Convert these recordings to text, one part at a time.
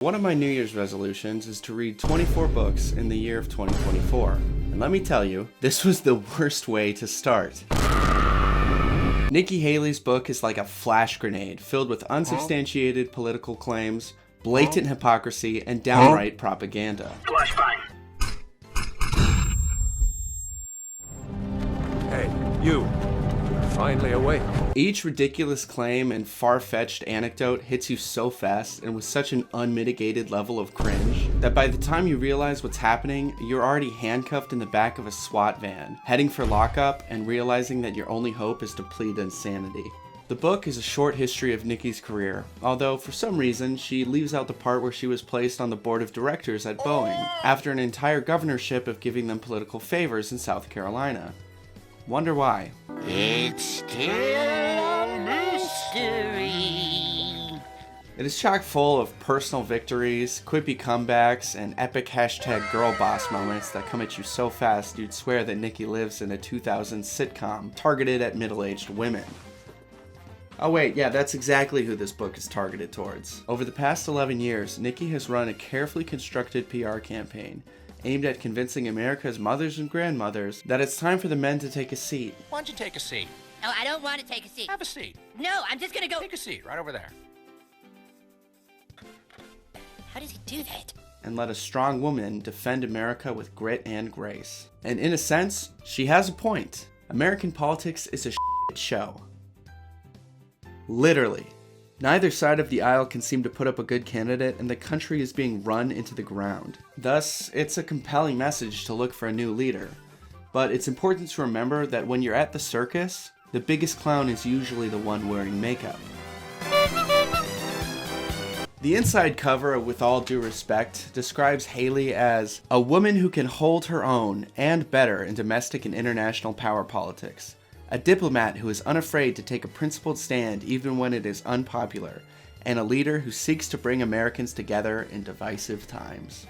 One of my New Year's resolutions is to read 24 books in the year of 2024. And let me tell you, this was the worst way to start. Nikki Haley's book is like a flash grenade filled with unsubstantiated political claims, blatant hypocrisy, and downright propaganda. Hey, you. Finally awake. Each ridiculous claim and far-fetched anecdote hits you so fast and with such an unmitigated level of cringe that by the time you realize what's happening, you're already handcuffed in the back of a SWAT van, heading for lockup and realizing that your only hope is to plead insanity. The book is a short history of Nikki's career, although for some reason she leaves out the part where she was placed on the board of directors at Boeing after an entire governorship of giving them political favors in South Carolina. Wonder why? It's still a mystery. It is chock full of personal victories, quippy comebacks, and epic #girlboss moments that come at you so fast you'd swear that Nikki lives in a 2000s sitcom targeted at middle-aged women. Oh wait, yeah, that's exactly who this book is targeted towards. Over the past 11 years, Nikki has run a carefully constructed PR campaign aimed at convincing America's mothers and grandmothers that it's time for the men to take a seat. Why don't you take a seat? Oh, I don't want to take a seat. Have a seat. No, I'm just gonna go. Take a seat right over there. How does he do that? And let a strong woman defend America with grit and grace. And in a sense, she has a point. American politics is a shit show. Literally. Neither side of the aisle can seem to put up a good candidate, and the country is being run into the ground. Thus, it's a compelling message to look for a new leader. But it's important to remember that when you're at the circus, the biggest clown is usually the one wearing makeup. The inside cover, with all due respect, describes Haley as a woman who can hold her own and better in domestic and international power politics. A diplomat who is unafraid to take a principled stand even when it is unpopular, and a leader who seeks to bring Americans together in divisive times.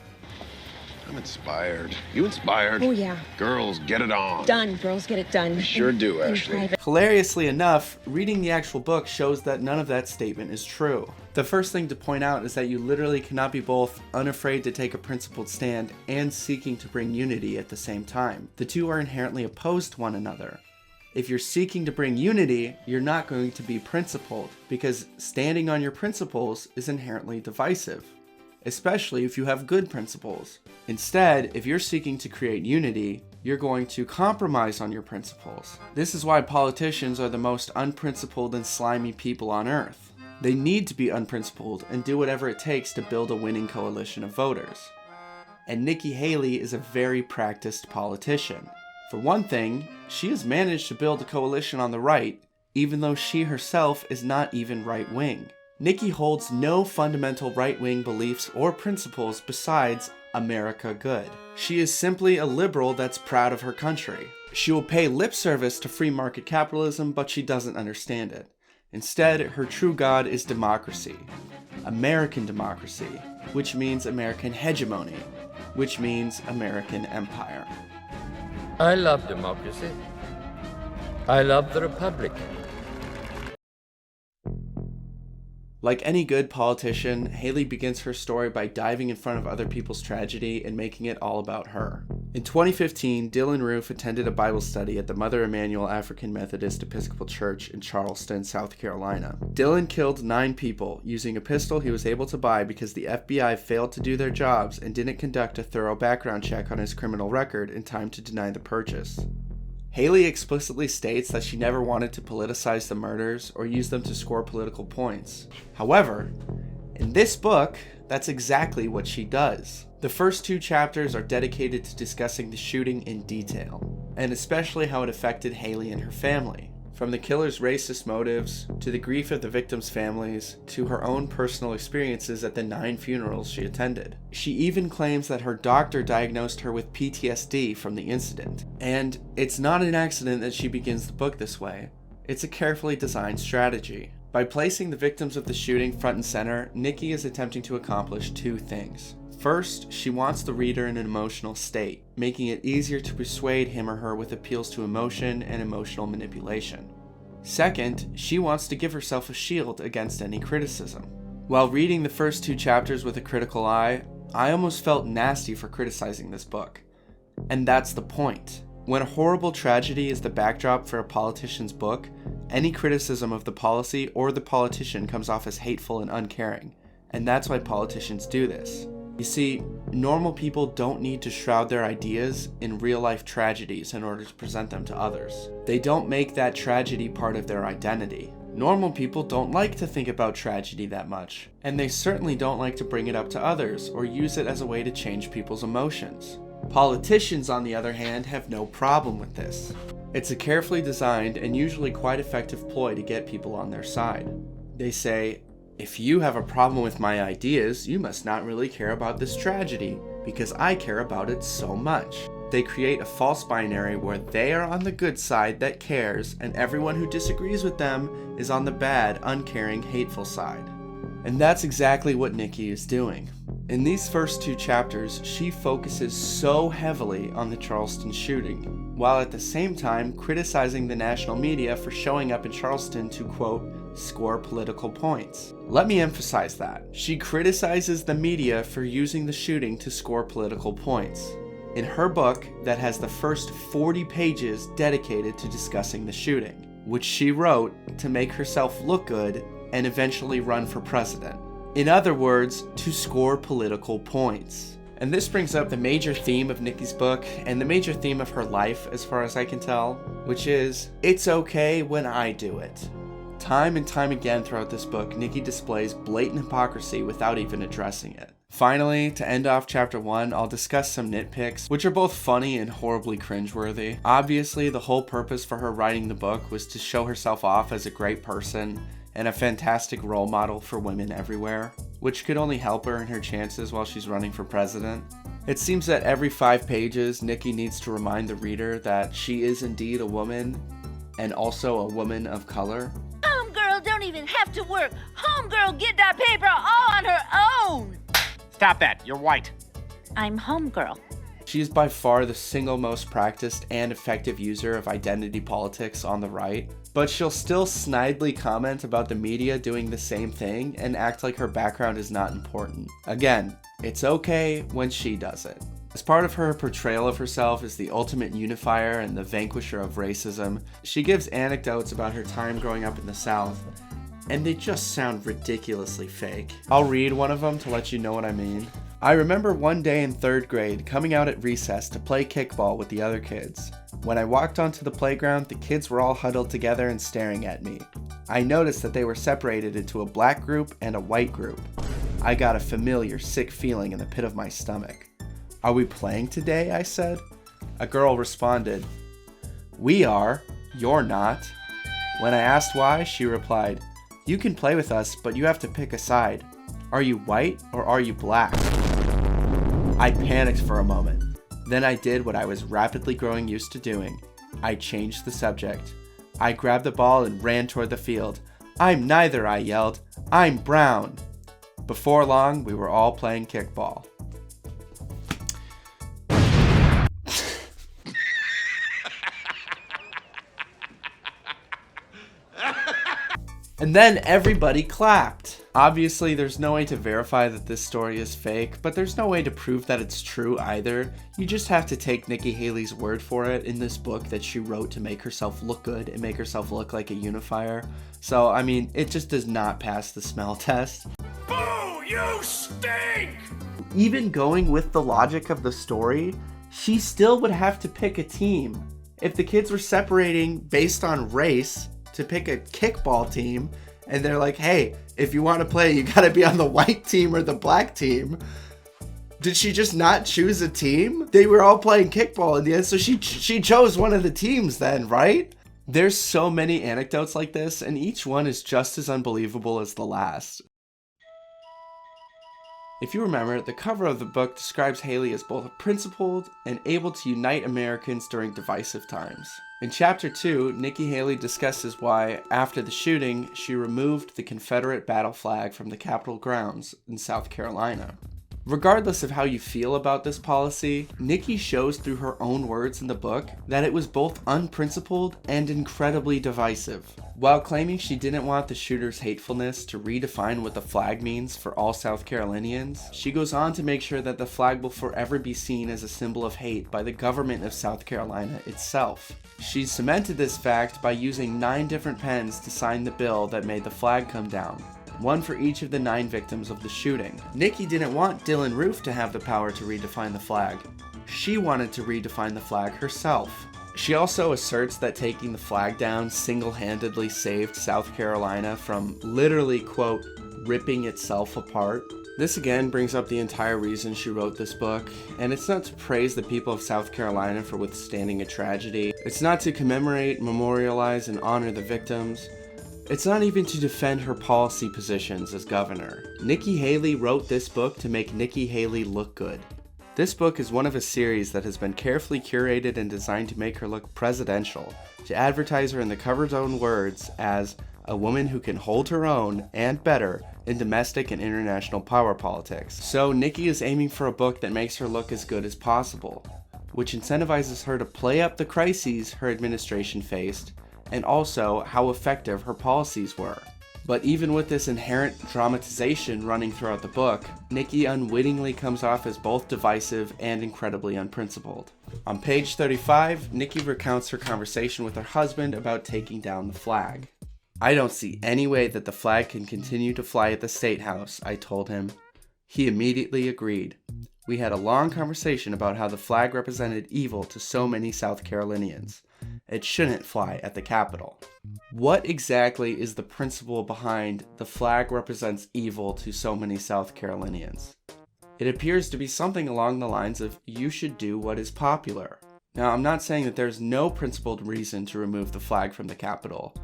I'm inspired. You inspired? Oh, yeah. Girls, get it on. Done. Girls get it done. Sure do, In Ashley. private. Hilariously enough, reading the actual book shows that none of that statement is true. The first thing to point out is that you literally cannot be both unafraid to take a principled stand and seeking to bring unity at the same time. The two are inherently opposed to one another. If you're seeking to bring unity, you're not going to be principled, because standing on your principles is inherently divisive, especially if you have good principles. Instead, if you're seeking to create unity, you're going to compromise on your principles. This is why politicians are the most unprincipled and slimy people on earth. They need to be unprincipled and do whatever it takes to build a winning coalition of voters. And Nikki Haley is a very practiced politician. For one thing, she has managed to build a coalition on the right, even though she herself is not even right-wing. Nikki holds no fundamental right-wing beliefs or principles besides America good. She is simply a liberal that's proud of her country. She will pay lip service to free market capitalism, but she doesn't understand it. Instead, her true god is democracy. American democracy, which means American hegemony, which means American empire. I love democracy. I love the Republic. Like any good politician, Haley begins her story by diving in front of other people's tragedy and making it all about her. In 2015, Dylan Roof attended a Bible study at the Mother Emanuel African Methodist Episcopal Church in Charleston, South Carolina. Dylan killed 9 people using a pistol he was able to buy because the FBI failed to do their jobs and didn't conduct a thorough background check on his criminal record in time to deny the purchase. Haley explicitly states that she never wanted to politicize the murders or use them to score political points. However, in this book, that's exactly what she does. The first 2 chapters are dedicated to discussing the shooting in detail, and especially how it affected Haley and her family. From the killer's racist motives, to the grief of the victims' families, to her own personal experiences at the 9 funerals she attended. She even claims that her doctor diagnosed her with PTSD from the incident. And it's not an accident that she begins the book this way. It's a carefully designed strategy. By placing the victims of the shooting front and center, Nikki is attempting to accomplish 2 things. First, she wants the reader in an emotional state, making it easier to persuade him or her with appeals to emotion and emotional manipulation. Second, she wants to give herself a shield against any criticism. While reading the first 2 chapters with a critical eye, I almost felt nasty for criticizing this book. And that's the point. When a horrible tragedy is the backdrop for a politician's book, any criticism of the policy or the politician comes off as hateful and uncaring. And that's why politicians do this. You see, normal people don't need to shroud their ideas in real-life tragedies in order to present them to others. They don't make that tragedy part of their identity. Normal people don't like to think about tragedy that much, and they certainly don't like to bring it up to others or use it as a way to change people's emotions. Politicians, on the other hand, have no problem with this. It's a carefully designed and usually quite effective ploy to get people on their side. They say, if you have a problem with my ideas, you must not really care about this tragedy, because I care about it so much. They create a false binary where they are on the good side that cares, and everyone who disagrees with them is on the bad, uncaring, hateful side. And that's exactly what Nikki is doing. In these first 2 chapters, she focuses so heavily on the Charleston shooting, while at the same time criticizing the national media for showing up in Charleston to, quote, score political points. Let me emphasize that. She criticizes the media for using the shooting to score political points. In her book, that has the first 40 pages dedicated to discussing the shooting, which she wrote to make herself look good and eventually run for president. In other words, to score political points. And this brings up the major theme of Nikki's book, and the major theme of her life as far as I can tell, which is, it's okay when I do it. Time and time again throughout this book, Nikki displays blatant hypocrisy without even addressing it. Finally, to end off chapter 1, I'll discuss some nitpicks, which are both funny and horribly cringeworthy. Obviously, the whole purpose for her writing the book was to show herself off as a great person and a fantastic role model for women everywhere, which could only help her in her chances while she's running for president. It seems that every 5 pages, Nikki needs to remind the reader that she is indeed a woman, and also a woman of color. Homegirl don't even have to work. Homegirl get that paper all on her own. Stop that. You're white. I'm homegirl. She is by far the single most practiced and effective user of identity politics on the right, but she'll still snidely comment about the media doing the same thing and act like her background is not important. Again, it's okay when she does it. As part of her portrayal of herself as the ultimate unifier and the vanquisher of racism, she gives anecdotes about her time growing up in the South, and they just sound ridiculously fake. I'll read one of them to let you know what I mean. I remember one day in 3rd grade coming out at recess to play kickball with the other kids. When I walked onto the playground, the kids were all huddled together and staring at me. I noticed that they were separated into a black group and a white group. I got a familiar, sick feeling in the pit of my stomach. "Are we playing today?" I said. A girl responded, "We are, you're not." When I asked why, she replied, "You can play with us, but you have to pick a side. Are you white or are you black?" I panicked for a moment. Then I did what I was rapidly growing used to doing. I changed the subject. I grabbed the ball and ran toward the field. "I'm neither," I yelled. "I'm brown." Before long, we were all playing kickball. And then everybody clapped. Obviously, there's no way to verify that this story is fake, but there's no way to prove that it's true either. You just have to take Nikki Haley's word for it in this book that she wrote to make herself look good and make herself look like a unifier. So, I mean, it just does not pass the smell test. Boo! You stink! Even going with the logic of the story, she still would have to pick a team. If the kids were separating based on race to pick a kickball team, and they're like, "Hey, if you want to play, you gotta be on the white team or the black team," did she just not choose a team? They were all playing kickball in the end, so she chose one of the teams then, right? There's so many anecdotes like this, and each one is just as unbelievable as the last. If you remember, the cover of the book describes Haley as both principled and able to unite Americans during divisive times. In Chapter 2, Nikki Haley discusses why, after the shooting, she removed the Confederate battle flag from the Capitol grounds in South Carolina. Regardless of how you feel about this policy, Nikki shows through her own words in the book that it was both unprincipled and incredibly divisive. While claiming she didn't want the shooter's hatefulness to redefine what the flag means for all South Carolinians, she goes on to make sure that the flag will forever be seen as a symbol of hate by the government of South Carolina itself. She cemented this fact by using 9 different pens to sign the bill that made the flag come down, one for each of the 9 victims of the shooting. Nikki didn't want Dylann Roof to have the power to redefine the flag. She wanted to redefine the flag herself. She also asserts that taking the flag down single-handedly saved South Carolina from literally, quote, ripping itself apart. This again brings up the entire reason she wrote this book, and it's not to praise the people of South Carolina for withstanding a tragedy. It's not to commemorate, memorialize, and honor the victims. It's not even to defend her policy positions as governor. Nikki Haley wrote this book to make Nikki Haley look good. This book is one of a series that has been carefully curated and designed to make her look presidential, to advertise her in the cover's own words as a woman who can hold her own, and better, in domestic and international power politics. So Nikki is aiming for a book that makes her look as good as possible, which incentivizes her to play up the crises her administration faced, and also how effective her policies were. But even with this inherent dramatization running throughout the book, Nikki unwittingly comes off as both divisive and incredibly unprincipled. On page 35, Nikki recounts her conversation with her husband about taking down the flag. "I don't see any way that the flag can continue to fly at the State House," I told him. He immediately agreed. We had a long conversation about how the flag represented evil to so many South Carolinians. It shouldn't fly at the Capitol. What exactly is the principle behind the flag represents evil to so many South Carolinians? It appears to be something along the lines of you should do what is popular. Now, I'm not saying that there's no principled reason to remove the flag from the Capitol.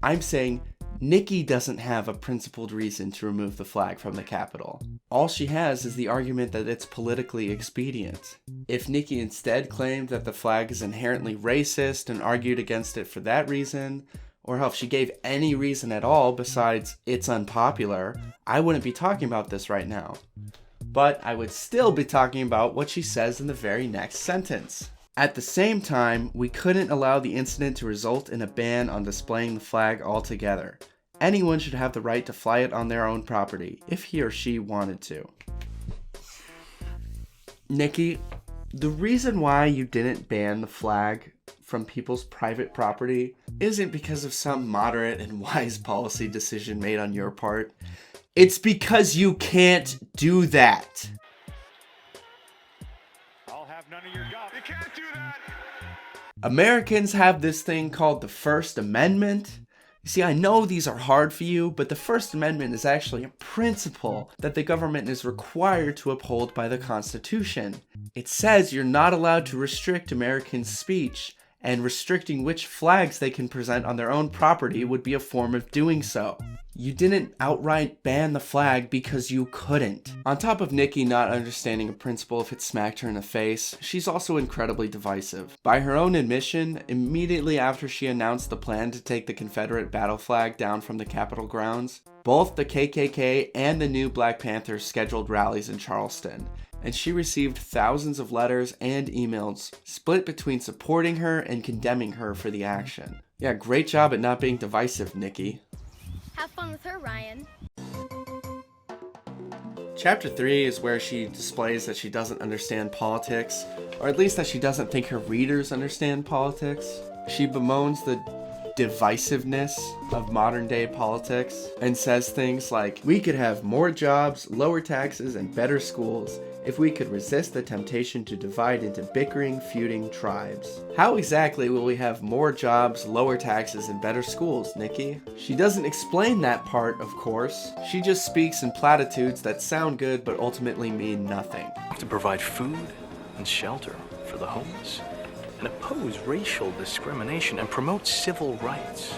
I'm saying Nikki doesn't have a principled reason to remove the flag from the Capitol. All she has is the argument that it's politically expedient. If Nikki instead claimed that the flag is inherently racist and argued against it for that reason, or hell, if she gave any reason at all besides it's unpopular, I wouldn't be talking about this right now. But I would still be talking about what she says in the very next sentence. At the same time, we couldn't allow the incident to result in a ban on displaying the flag altogether. Anyone should have the right to fly it on their own property, if he or she wanted to. Nikki, the reason why you didn't ban the flag from people's private property isn't because of some moderate and wise policy decision made on your part. It's because you can't do that. I'll have none of your guff. You can't do that. Americans have this thing called the First Amendment. You see, I know these are hard for you, but the First Amendment is actually a principle that the government is required to uphold by the Constitution. It says you're not allowed to restrict Americans' speech, and restricting which flags they can present on their own property would be a form of doing so. You didn't outright ban the flag because you couldn't. On top of Nikki not understanding a principle if it smacked her in the face, she's also incredibly divisive. By her own admission, immediately after she announced the plan to take the Confederate battle flag down from the Capitol grounds, both the KKK and the new Black Panthers scheduled rallies in Charleston, and she received thousands of letters and emails split between supporting her and condemning her for the action. Yeah, great job at not being divisive, Nikki. Have fun with her, Ryan. Chapter 3 is where she displays that she doesn't understand politics, or at least that she doesn't think her readers understand politics. She bemoans the divisiveness of modern day politics and says things like, "We could have more jobs, lower taxes, and better schools if we could resist the temptation to divide into bickering, feuding tribes." How exactly will we have more jobs, lower taxes, and better schools, Nikki? She doesn't explain that part, of course. She just speaks in platitudes that sound good but ultimately mean nothing. To provide food and shelter for the homeless, and oppose racial discrimination and promote civil rights.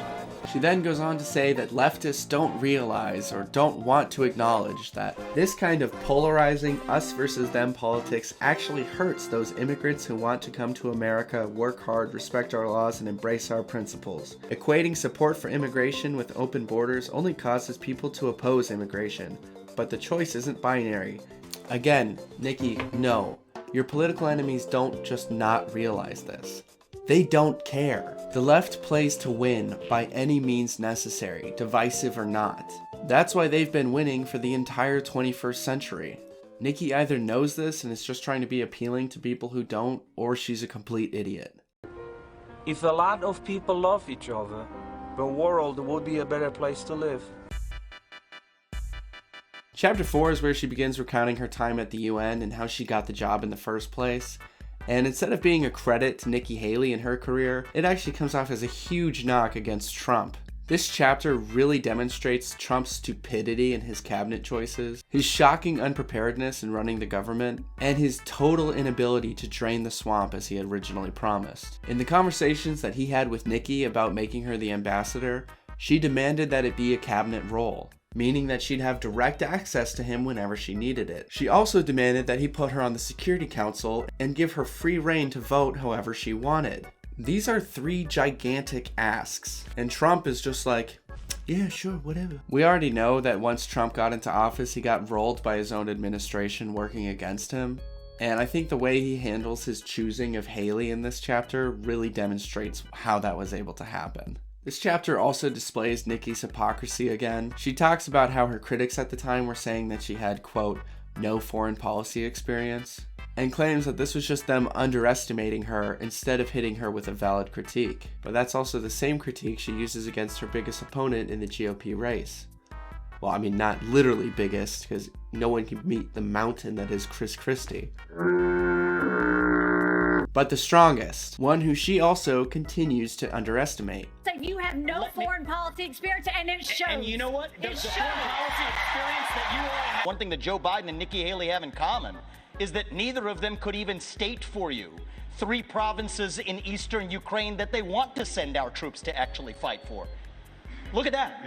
She then goes on to say that leftists don't realize or don't want to acknowledge that this kind of polarizing us versus them politics actually hurts those immigrants who want to come to America, work hard, respect our laws, and embrace our principles. Equating support for immigration with open borders only causes people to oppose immigration, but the choice isn't binary. Again, Nikki, no. Your political enemies don't just not realize this. They don't care. The left plays to win by any means necessary, divisive or not. That's why they've been winning for the entire 21st century. Nikki either knows this and is just trying to be appealing to people who don't, or she's a complete idiot. If a lot of people love each other, the world would be a better place to live. Chapter 4 is where she begins recounting her time at the UN and how she got the job in the first place. And instead of being a credit to Nikki Haley and her career, it actually comes off as a huge knock against Trump. This chapter really demonstrates Trump's stupidity in his cabinet choices, his shocking unpreparedness in running the government, and his total inability to drain the swamp as he had originally promised. In the conversations that he had with Nikki about making her the ambassador, she demanded that it be a cabinet role, meaning that she'd have direct access to him whenever she needed it. She also demanded that he put her on the Security Council and give her free reign to vote however she wanted. These are 3 gigantic asks, and Trump is just like, yeah, sure, whatever. We already know that once Trump got into office, he got rolled by his own administration working against him. And I think the way he handles his choosing of Haley in this chapter really demonstrates how that was able to happen. This chapter also displays Nikki's hypocrisy again. She talks about how her critics at the time were saying that she had, quote, no foreign policy experience, and claims that this was just them underestimating her instead of hitting her with a valid critique. But that's also the same critique she uses against her biggest opponent in the GOP race. Well, I mean, not literally biggest, because no one can meet the mountain that is Chris Christie. But the strongest, one who she also continues to underestimate. So you have no foreign policy experience, and it shows. And you know what? It The shows. foreign policy experience that you all have. One thing that Joe Biden and Nikki Haley have in common is that neither of them could even state for you 3 provinces in eastern Ukraine that they want to send our troops to actually fight for. Look at that.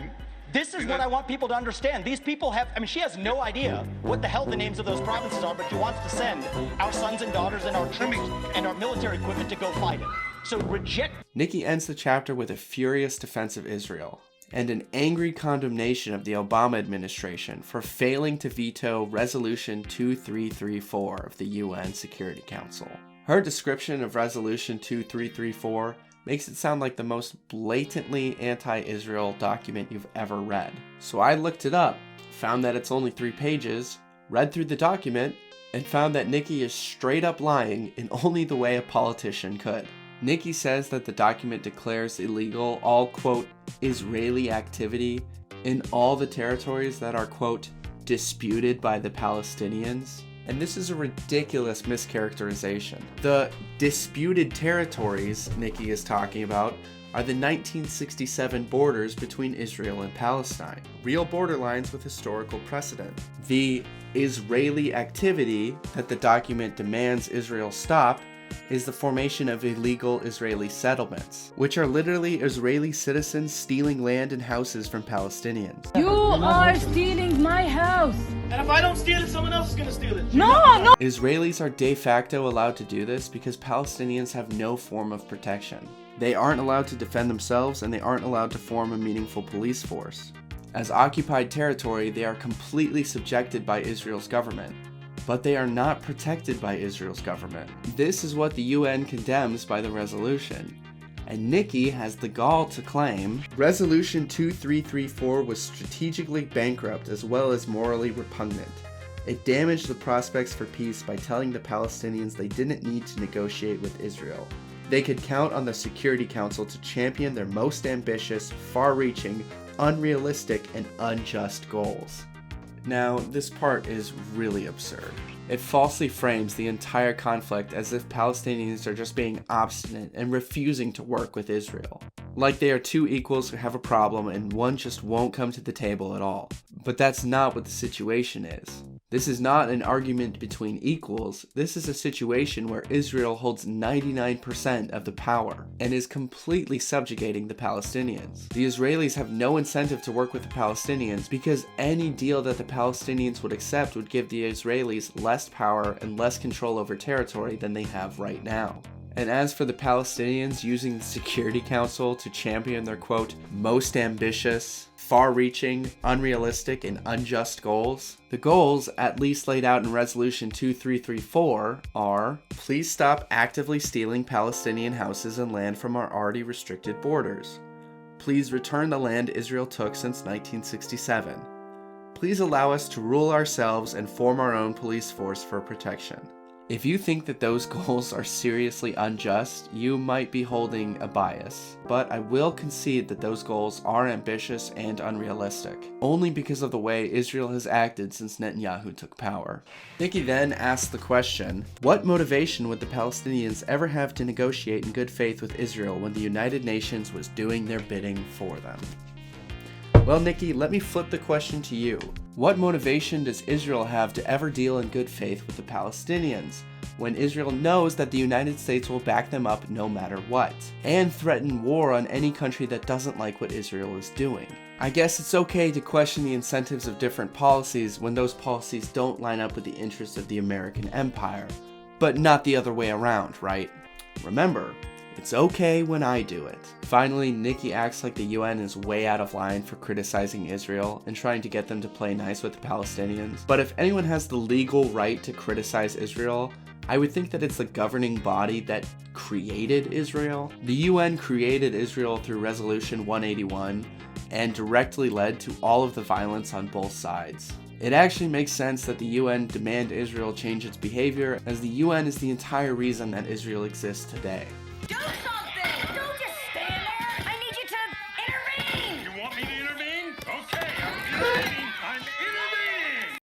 This is what I want people to understand. These people have, I mean, she has no idea what the hell the names of those provinces are, but she wants to send our sons and daughters and our troops and our military equipment to go fight it. So reject. Nikki ends the chapter with a furious defense of Israel and an angry condemnation of the Obama administration for failing to veto Resolution 2334 of the UN Security Council. Her description of Resolution 2334 makes it sound like the most blatantly anti-Israel document you've ever read. So I looked it up, found that it's only 3 pages, read through the document, and found that Nikki is straight up lying in only the way a politician could. Nikki says that the document declares illegal all, quote, Israeli activity in all the territories that are, quote, disputed by the Palestinians. And this is a ridiculous mischaracterization. The disputed territories Nikki is talking about are the 1967 borders between Israel and Palestine, real borderlines with historical precedent. The Israeli activity that the document demands Israel stop is the formation of illegal Israeli settlements, which are literally Israeli citizens stealing land and houses from Palestinians. You are stealing my house. And if I don't steal it, someone else is gonna steal it. No. Israelis are de facto allowed to do this because Palestinians have no form of protection. They aren't allowed to defend themselves, and they aren't allowed to form a meaningful police force. As occupied territory, they are completely subjected by Israel's government, but they are not protected by Israel's government. This is what the UN condemns by the resolution. And Nikki has the gall to claim Resolution 2334 was strategically bankrupt as well as morally repugnant. It damaged the prospects for peace by telling the Palestinians they didn't need to negotiate with Israel. They could count on the Security Council to champion their most ambitious, far-reaching, unrealistic, and unjust goals. Now, this part is really absurd. It falsely frames the entire conflict as if Palestinians are just being obstinate and refusing to work with Israel. Like they are 2 equals who have a problem and one just won't come to the table at all. But that's not what the situation is. This is not an argument between equals. This is a situation where Israel holds 99% of the power and is completely subjugating the Palestinians. The Israelis have no incentive to work with the Palestinians because any deal that the Palestinians would accept would give the Israelis less power and less control over territory than they have right now. And as for the Palestinians using the Security Council to champion their, quote, most ambitious, far-reaching, unrealistic, and unjust goals, the goals, at least laid out in Resolution 2334, are: please stop actively stealing Palestinian houses and land from our already restricted borders. Please return the land Israel took since 1967. Please allow us to rule ourselves and form our own police force for protection. If you think that those goals are seriously unjust, you might be holding a bias, but I will concede that those goals are ambitious and unrealistic, only because of the way Israel has acted since Netanyahu took power. Nikki then asked the question, what motivation would the Palestinians ever have to negotiate in good faith with Israel when the United Nations was doing their bidding for them? Well, Nikki, let me flip the question to you. What motivation does Israel have to ever deal in good faith with the Palestinians when Israel knows that the United States will back them up no matter what, and threaten war on any country that doesn't like what Israel is doing? I guess it's okay to question the incentives of different policies when those policies don't line up with the interests of the American empire, but not the other way around, right? Remember, it's okay when I do it. Finally, Nikki acts like the UN is way out of line for criticizing Israel and trying to get them to play nice with the Palestinians. But if anyone has the legal right to criticize Israel, I would think that it's the governing body that created Israel. The UN created Israel through Resolution 181 and directly led to all of the violence on both sides. It actually makes sense that the UN demand Israel change its behavior, as the UN is the entire reason that Israel exists today. Do something! Don't just stand there! I need you to intervene! You want me to intervene? Okay, I'm intervening. I'm intervening!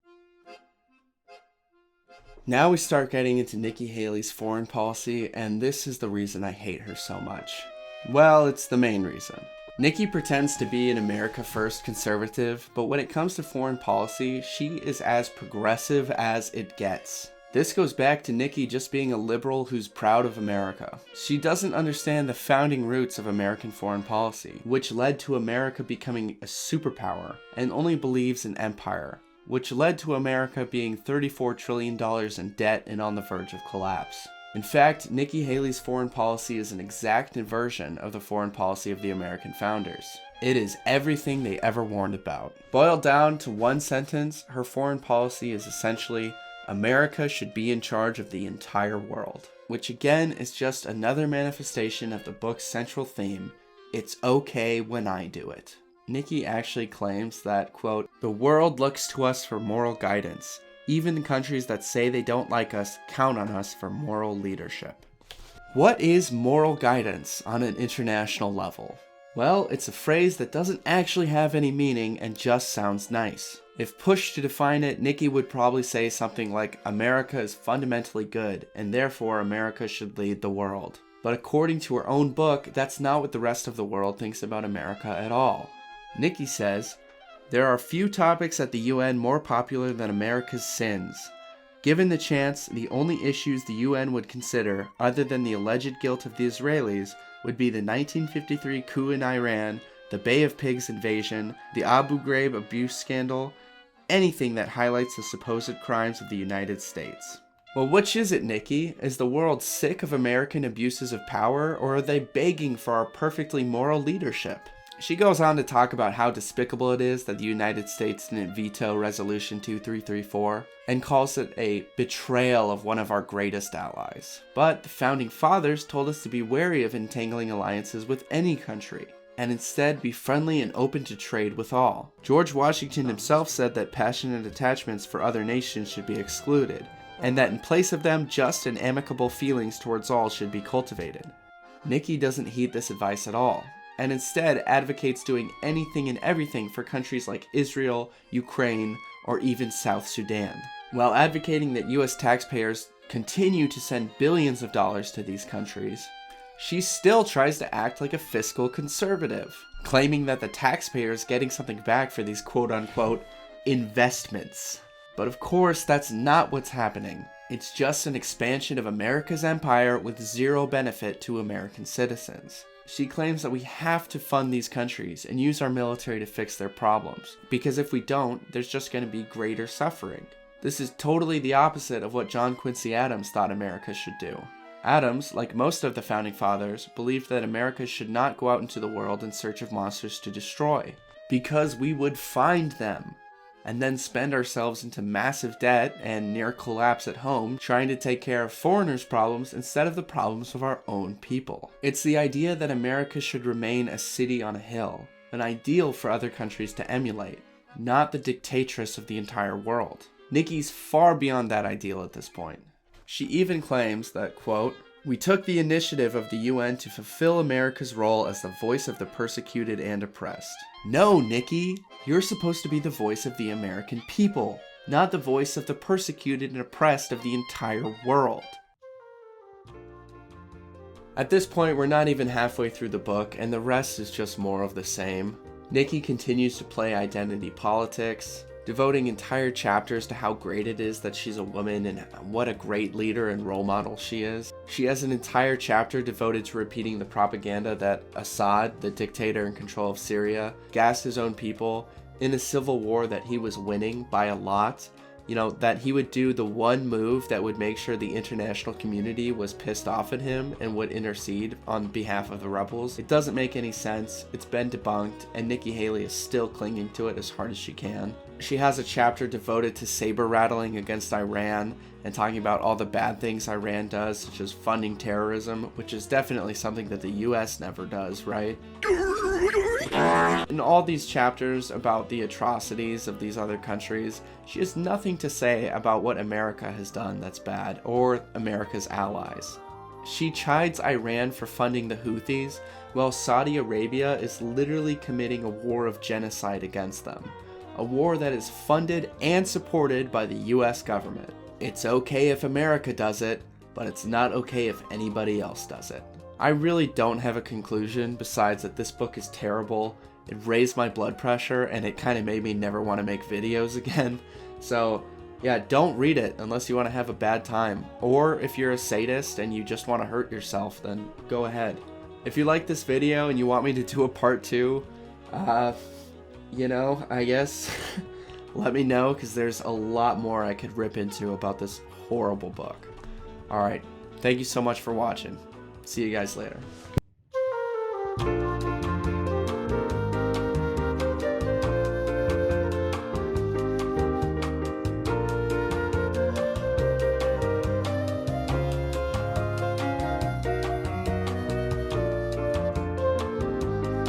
Now we start getting into Nikki Haley's foreign policy, and this is the reason I hate her so much. Well, it's the main reason. Nikki pretends to be an America First conservative, but when it comes to foreign policy, she is as progressive as it gets. This goes back to Nikki just being a liberal who's proud of America. She doesn't understand the founding roots of American foreign policy, which led to America becoming a superpower, and only believes in empire, which led to America being $34 trillion in debt and on the verge of collapse. In fact, Nikki Haley's foreign policy is an exact inversion of the foreign policy of the American founders. It is everything they ever warned about. Boiled down to one sentence, her foreign policy is essentially, America should be in charge of the entire world, which again is just another manifestation of the book's central theme, it's okay when I do it. Nikki actually claims that, quote, the world looks to us for moral guidance. Even the countries that say they don't like us count on us for moral leadership. What is moral guidance on an international level? Well, it's a phrase that doesn't actually have any meaning and just sounds nice. If pushed to define it, Nikki would probably say something like, America is fundamentally good, and therefore America should lead the world. But according to her own book, that's not what the rest of the world thinks about America at all. Nikki says, there are few topics at the UN more popular than America's sins. Given the chance, the only issues the UN would consider, other than the alleged guilt of the Israelis, would be the 1953 coup in Iran, the Bay of Pigs invasion, the Abu Ghraib abuse scandal, anything that highlights the supposed crimes of the United States. Well, which is it, Nikki? Is the world sick of American abuses of power, or are they begging for our perfectly moral leadership? She goes on to talk about how despicable it is that the United States didn't veto Resolution 2334, and calls it a betrayal of one of our greatest allies. But the Founding Fathers told us to be wary of entangling alliances with any country, and instead be friendly and open to trade with all. George Washington himself said that passionate attachments for other nations should be excluded, and that in place of them, just and amicable feelings towards all should be cultivated. Nikki doesn't heed this advice at all, and instead advocates doing anything and everything for countries like Israel, Ukraine, or even South Sudan, while advocating that US taxpayers continue to send billions of dollars to these countries. She still tries to act like a fiscal conservative, claiming that the taxpayer is getting something back for these quote-unquote investments. But of course, that's not what's happening. It's just an expansion of America's empire with zero benefit to American citizens. She claims that we have to fund these countries and use our military to fix their problems, because if we don't, there's just going to be greater suffering. This is totally the opposite of what John Quincy Adams thought America should do. Adams, like most of the founding fathers, believed that America should not go out into the world in search of monsters to destroy, because we would find them, and then spend ourselves into massive debt and near collapse at home trying to take care of foreigners' problems instead of the problems of our own people. It's the idea that America should remain a city on a hill, an ideal for other countries to emulate, not the dictatress of the entire world. Nikki's far beyond that ideal at this point. She even claims that, quote, "We took the initiative of the UN to fulfill America's role as the voice of the persecuted and oppressed." No, Nikki! You're supposed to be the voice of the American people, not the voice of the persecuted and oppressed of the entire world. At this point, we're not even halfway through the book, and the rest is just more of the same. Nikki continues to play identity politics, devoting entire chapters to how great it is that she's a woman and what a great leader and role model she is. She has an entire chapter devoted to repeating the propaganda that Assad, the dictator in control of Syria, gassed his own people in a civil war that he was winning by a lot. You know, that he would do the one move that would make sure the international community was pissed off at him and would intercede on behalf of the rebels. It doesn't make any sense, it's been debunked, and Nikki Haley is still clinging to it as hard as she can. She has a chapter devoted to saber rattling against Iran and talking about all the bad things Iran does, such as funding terrorism, which is definitely something that the US never does, right? In all these chapters about the atrocities of these other countries, she has nothing to say about what America has done that's bad, or America's allies. She chides Iran for funding the Houthis, while Saudi Arabia is literally committing a war of genocide against them. A war that is funded and supported by the US government. It's okay if America does it, but it's not okay if anybody else does it. I really don't have a conclusion besides that this book is terrible. It raised my blood pressure and it kind of made me never want to make videos again. So yeah, don't read it unless you want to have a bad time. Or if you're a sadist and you just want to hurt yourself, then go ahead. If you like this video and you want me to do a part 2, you know, I guess let me know, because there's a lot more I could rip into about this horrible book. Alright, thank you so much for watching. See you guys later.